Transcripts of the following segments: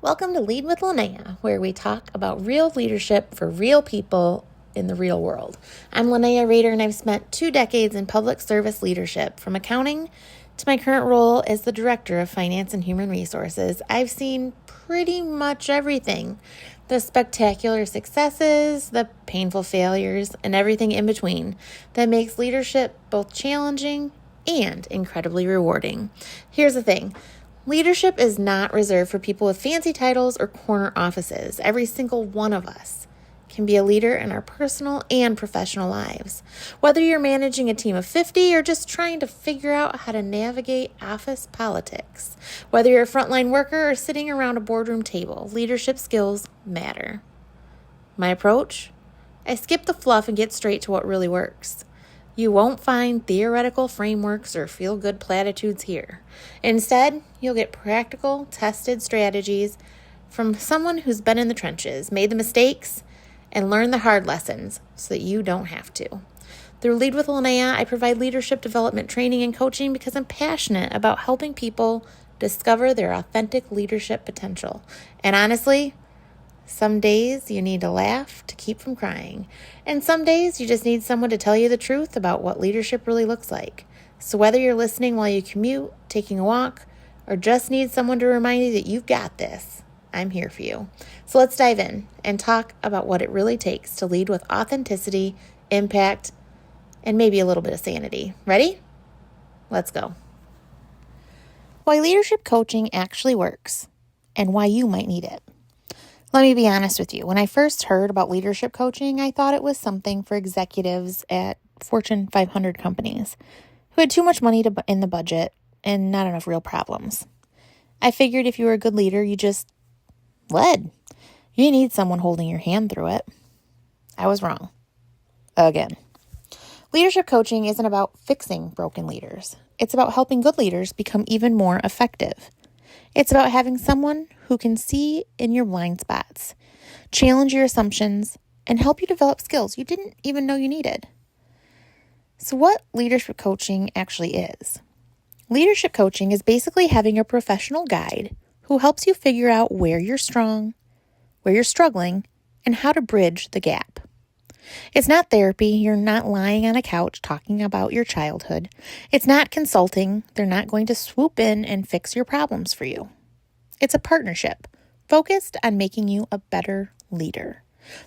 Welcome to Lead with Linnea, where we talk about real leadership for real people in the real world. I'm Linnea Rader, and I've spent 2 decades in public service leadership. From accounting to my current role as the Director of Finance and Human Resources, I've seen pretty much everything. The spectacular successes, the painful failures, and everything in between that makes leadership both challenging and incredibly rewarding. Here's the thing. Leadership is not reserved for people with fancy titles or corner offices. Every single one of us can be a leader in our personal and professional lives. Whether you're managing a team of 50 or just trying to figure out how to navigate office politics. Whether you're a frontline worker or sitting around a boardroom table, leadership skills matter. My approach? I skip the fluff and get straight to what really works. You won't find theoretical frameworks or feel-good platitudes here. Instead, you'll get practical, tested strategies from someone who's been in the trenches, made the mistakes, and learned the hard lessons so that you don't have to. Through Lead with Linnea, I provide leadership development training and coaching because I'm passionate about helping people discover their authentic leadership potential. And honestly, some days you need to laugh to keep from crying, and some days you just need someone to tell you the truth about what leadership really looks like. So whether you're listening while you commute, taking a walk, or just need someone to remind you that you've got this, I'm here for you. So let's dive in and talk about what it really takes to lead with authenticity, impact, and maybe a little bit of sanity. Ready? Let's go. Why leadership coaching actually works and why you might need it. Let me be honest with you. When I first heard about leadership coaching, I thought it was something for executives at Fortune 500 companies who had too much money in the budget and not enough real problems. I figured if you were a good leader, you just led. You didn't need someone holding your hand through it. I was wrong. Again. Leadership coaching isn't about fixing broken leaders. It's about helping good leaders become even more effective. It's about having someone who can see in your blind spots, challenge your assumptions, and help you develop skills you didn't even know you needed. So what leadership coaching actually is? Leadership coaching is basically having a professional guide who helps you figure out where you're strong, where you're struggling, and how to bridge the gap. It's not therapy. You're not lying on a couch talking about your childhood. It's not consulting. They're not going to swoop in and fix your problems for you. It's a partnership focused on making you a better leader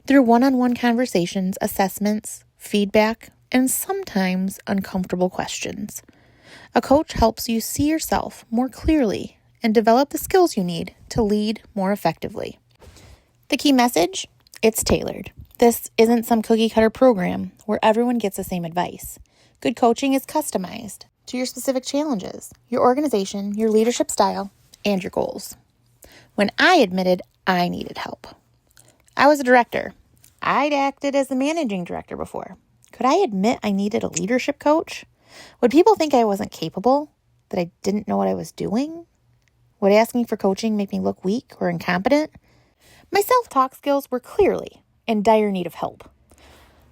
through one-on-one conversations, assessments, feedback, and sometimes uncomfortable questions. A coach helps you see yourself more clearly and develop the skills you need to lead more effectively. The key message? It's tailored. This isn't some cookie-cutter program where everyone gets the same advice. Good coaching is customized to your specific challenges, your organization, your leadership style, and your goals. When I admitted I needed help, I was a director. I'd acted as the managing director before. Could I admit I needed a leadership coach? Would people think I wasn't capable? That I didn't know what I was doing? Would asking for coaching make me look weak or incompetent? My self-talk skills were clearly in dire need of help.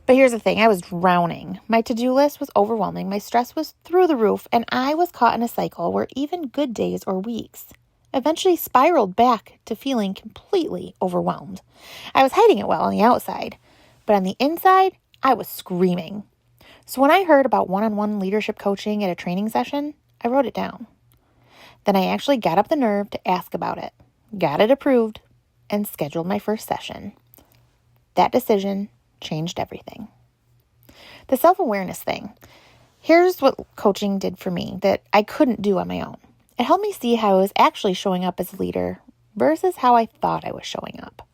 But here's the thing, I was drowning. My to-do list was overwhelming, my stress was through the roof, and I was caught in a cycle where even good days or weeks eventually spiraled back to feeling completely overwhelmed. I was hiding it well on the outside, but on the inside, I was screaming. So when I heard about one-on-one leadership coaching at a training session, I wrote it down. Then I actually got up the nerve to ask about it, got it approved, and scheduled my first session. That decision changed everything. The self-awareness thing. Here's what coaching did for me that I couldn't do on my own. It helped me see how I was actually showing up as a leader versus how I thought I was showing up.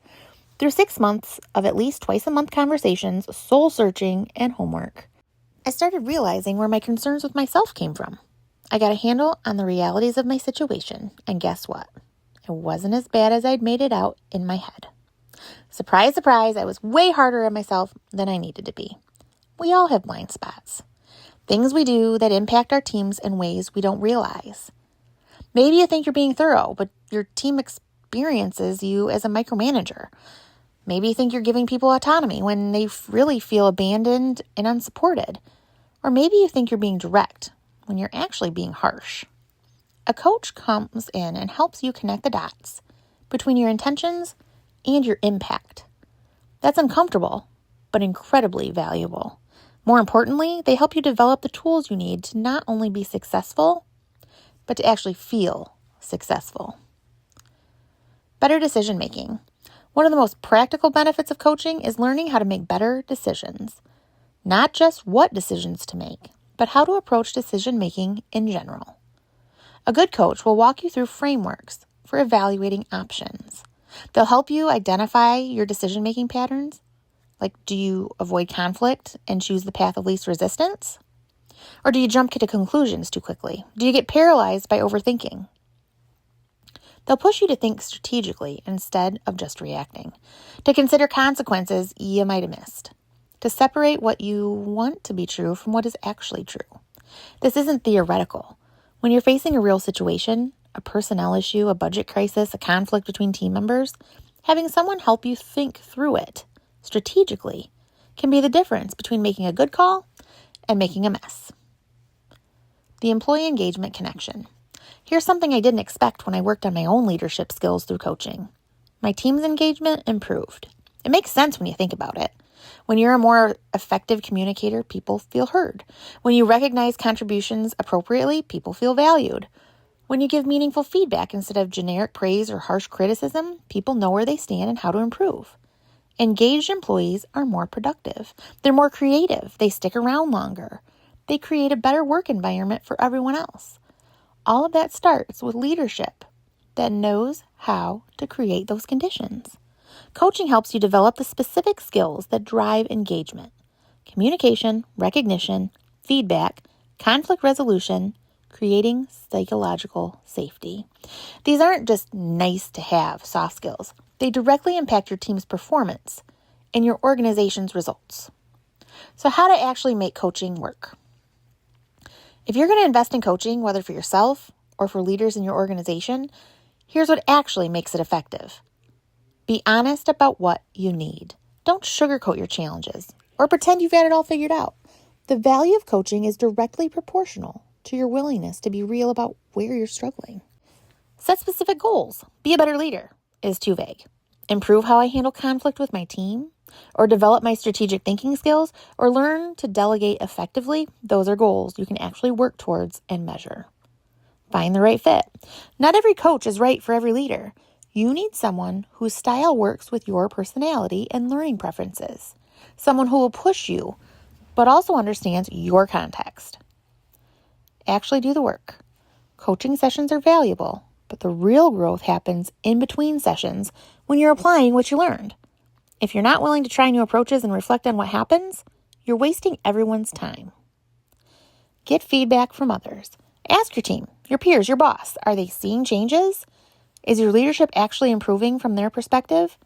Through 6 months of at least twice-a-month conversations, soul-searching, and homework, I started realizing where my concerns with myself came from. I got a handle on the realities of my situation, and guess what? It wasn't as bad as I'd made it out in my head. Surprise, surprise, I was way harder on myself than I needed to be. We all have blind spots. Things we do that impact our teams in ways we don't realize. Maybe you think you're being thorough, but your team experiences you as a micromanager. Maybe you think you're giving people autonomy when they really feel abandoned and unsupported. Or maybe you think you're being direct when you're actually being harsh. A coach comes in and helps you connect the dots, between your intentions and your impact. That's uncomfortable, but incredibly valuable. More importantly, they help you develop the tools you need to not only be successful, but to actually feel successful. Better decision making. One of the most practical benefits of coaching is learning how to make better decisions. Not just what decisions to make, but how to approach decision making in general. A good coach will walk you through frameworks for evaluating options. They'll help you identify your decision making patterns. Like, do you avoid conflict and choose the path of least resistance? Or do you jump to conclusions too quickly? Do you get paralyzed by overthinking? They'll push you to think strategically instead of just reacting, to consider consequences you might have missed, to separate what you want to be true from what is actually true. This isn't theoretical. When you're facing a real situation, a personnel issue, a budget crisis, a conflict between team members, having someone help you think through it strategically can be the difference between making a good call and making a mess. The employee engagement connection. Here's something I didn't expect when I worked on my own leadership skills through coaching. My team's engagement improved. It makes sense when you think about it. When you're a more effective communicator, people feel heard. When you recognize contributions appropriately, people feel valued. When you give meaningful feedback instead of generic praise or harsh criticism, people know where they stand and how to improve. Engaged employees are more productive. They're more creative. They stick around longer. They create a better work environment for everyone else. All of that starts with leadership that knows how to create those conditions. Coaching helps you develop the specific skills that drive engagement: communication, recognition, feedback, conflict resolution, creating psychological safety. These aren't just nice to have soft skills. They directly impact your team's performance and your organization's results. So how to actually make coaching work? If you're going to invest in coaching, whether for yourself or for leaders in your organization, here's what actually makes it effective. Be honest about what you need. Don't sugarcoat your challenges or pretend you've got it all figured out. The value of coaching is directly proportional to your willingness to be real about where you're struggling. Set specific goals. Be a better leader is too vague. Improve how I handle conflict with my team, or develop my strategic thinking skills, or learn to delegate effectively. Those are goals you can actually work towards and measure. Find the right fit. Not every coach is right for every leader. You need someone whose style works with your personality and learning preferences. Someone who will push you, but also understands your context. Actually do the work. Coaching sessions are valuable, but the real growth happens in between sessions when you're applying what you learned. If you're not willing to try new approaches and reflect on what happens, you're wasting everyone's time. Get feedback from others. Ask your team, your peers, your boss, are they seeing changes? Is your leadership actually improving from their perspective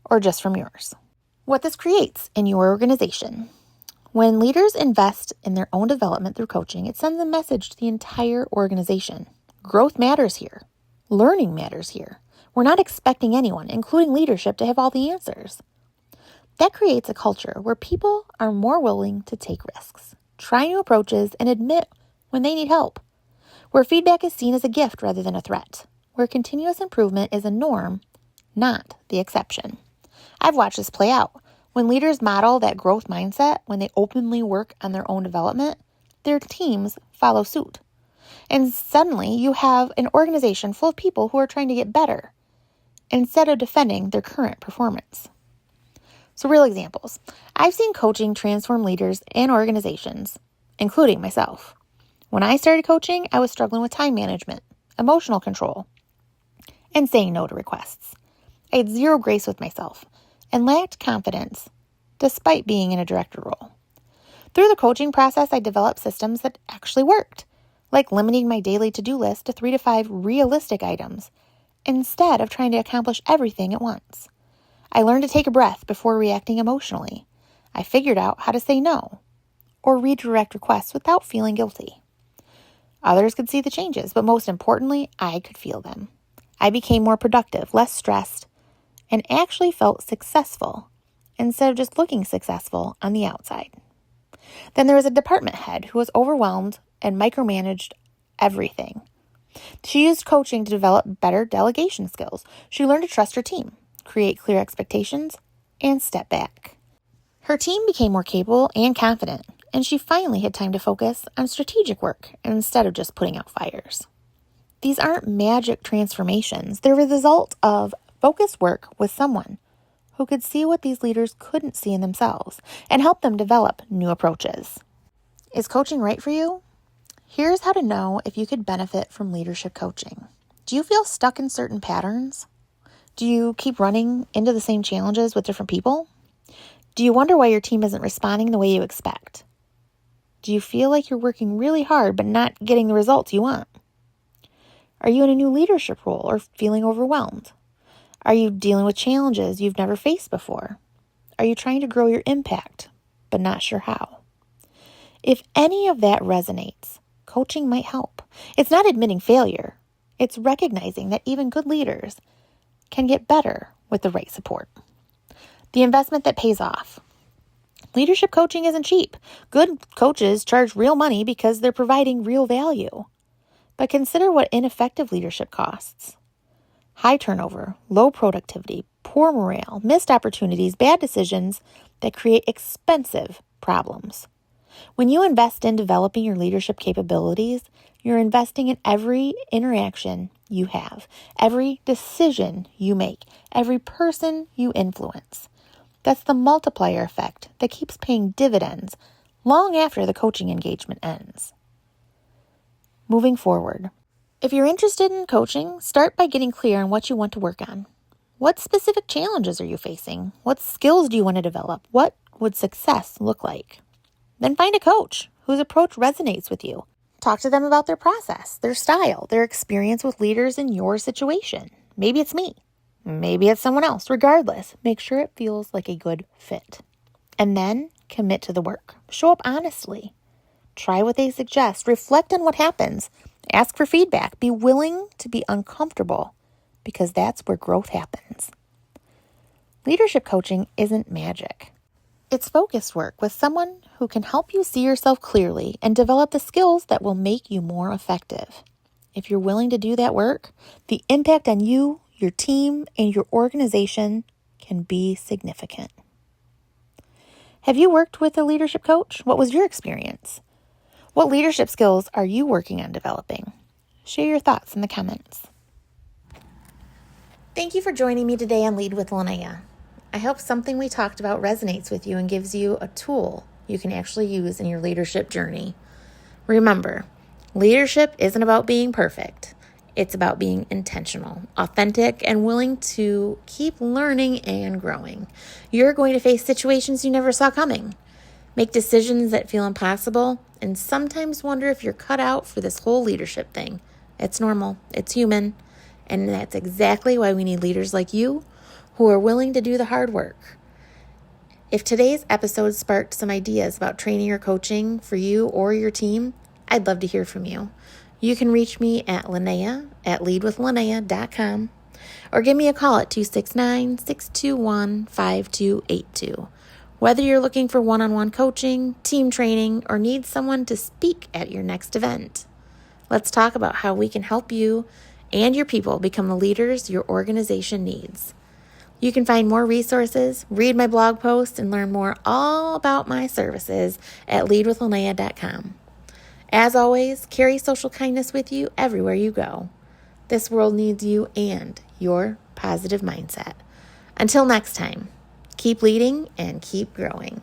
or just from yours? What this creates in your organization. When leaders invest in their own development through coaching, it sends a message to the entire organization. Growth matters here. Learning matters here. We're not expecting anyone, including leadership, to have all the answers. That creates a culture where people are more willing to take risks, try new approaches, and admit when they need help. Where feedback is seen as a gift rather than a threat. Where continuous improvement is a norm, not the exception. I've watched this play out. When leaders model that growth mindset, when they openly work on their own development, their teams follow suit. And suddenly you have an organization full of people who are trying to get better instead of defending their current performance. So real examples. I've seen coaching transform leaders and organizations, including myself. When I started coaching, I was struggling with time management, emotional control, and saying no to requests. I had zero grace with myself and lacked confidence despite being in a director role. Through the coaching process, I developed systems that actually worked, like limiting my daily to-do list to 3 to 5 realistic items instead of trying to accomplish everything at once. I learned to take a breath before reacting emotionally. I figured out how to say no or redirect requests without feeling guilty. Others could see the changes, but most importantly, I could feel them. I became more productive, less stressed, and actually felt successful instead of just looking successful on the outside. Then there was a department head who was overwhelmed and micromanaged everything. She used coaching to develop better delegation skills. She learned to trust her team, create clear expectations, and step back. Her team became more capable and confident, and she finally had time to focus on strategic work instead of just putting out fires. These aren't magic transformations. They're the result of focused work with someone who could see what these leaders couldn't see in themselves and help them develop new approaches. Is coaching right for you? Here's how to know if you could benefit from leadership coaching. Do you feel stuck in certain patterns? Do you keep running into the same challenges with different people? Do you wonder why your team isn't responding the way you expect? Do you feel like you're working really hard but not getting the results you want? Are you in a new leadership role or feeling overwhelmed? Are you dealing with challenges you've never faced before? Are you trying to grow your impact but not sure how? If any of that resonates, coaching might help. It's not admitting failure. It's recognizing that even good leaders can get better with the right support. The investment that pays off. Leadership coaching isn't cheap. Good coaches charge real money because they're providing real value. But consider what ineffective leadership costs. High turnover, low productivity, poor morale, missed opportunities, bad decisions that create expensive problems. When you invest in developing your leadership capabilities, you're investing in every interaction you have, every decision you make, every person you influence. That's the multiplier effect that keeps paying dividends long after the coaching engagement ends. Moving forward, if you're interested in coaching, start by getting clear on what you want to work on. What specific challenges are you facing? What skills do you want to develop? What would success look like? Then find a coach whose approach resonates with you. Talk to them about their process, their style, their experience with leaders in your situation. Maybe it's me. Maybe it's someone else. Regardless, make sure it feels like a good fit. And then commit to the work. Show up honestly. Try what they suggest. Reflect on what happens. Ask for feedback. Be willing to be uncomfortable because that's where growth happens. Leadership coaching isn't magic. It's focused work with someone who can help you see yourself clearly and develop the skills that will make you more effective. If you're willing to do that work, the impact on you, your team, and your organization can be significant. Have you worked with a leadership coach? What was your experience? What leadership skills are you working on developing? Share your thoughts in the comments. Thank you for joining me today on Lead with Linnea. I hope something we talked about resonates with you and gives you a tool you can actually use in your leadership journey. Remember, leadership isn't about being perfect. It's about being intentional, authentic, and willing to keep learning and growing. You're going to face situations you never saw coming, make decisions that feel impossible, and sometimes wonder if you're cut out for this whole leadership thing. It's normal, it's human, and that's exactly why we need leaders like you who are willing to do the hard work. If today's episode sparked some ideas about training or coaching for you or your team, I'd love to hear from you. You can reach me at leadwithlinnea@leadwithlinnea.com or give me a call at 269-621-5282. Whether you're looking for one-on-one coaching, team training, or need someone to speak at your next event, let's talk about how we can help you and your people become the leaders your organization needs. You can find more resources, read my blog post, and learn more all about my services at leadwithlinnea.com. As always, carry social kindness with you everywhere you go. This world needs you and your positive mindset. Until next time, keep leading and keep growing.